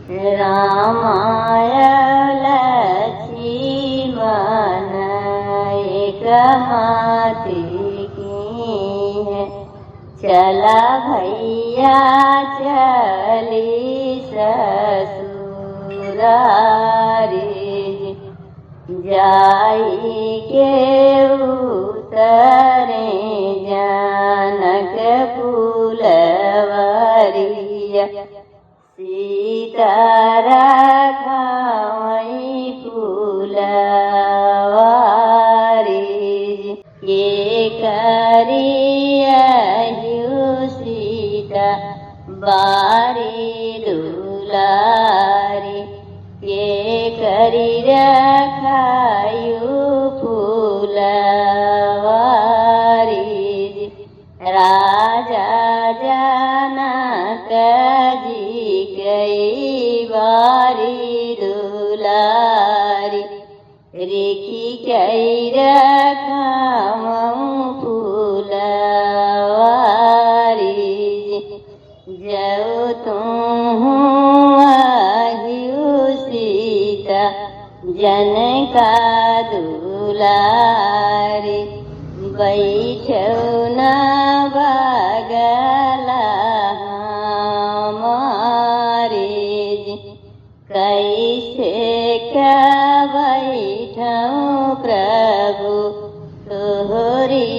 रामाय लक्ष्मण एक माती की है, चला भैया चली ससुरारी, जाई के उतरे जानक फूलवरिया, सीता राखावई फूलवारी, ये करियहु सीता बारी दुलारी, ये करि रखायु फूलवारी, राजा जनक जी कई बारी दुलारी, रेखी कई रखावं फूलवारी, जऊ तुम आहियु सीता जनका दुलारी, बैठौ न बगला हमारे, कैसे क्या बैठौ प्रभु तोहरी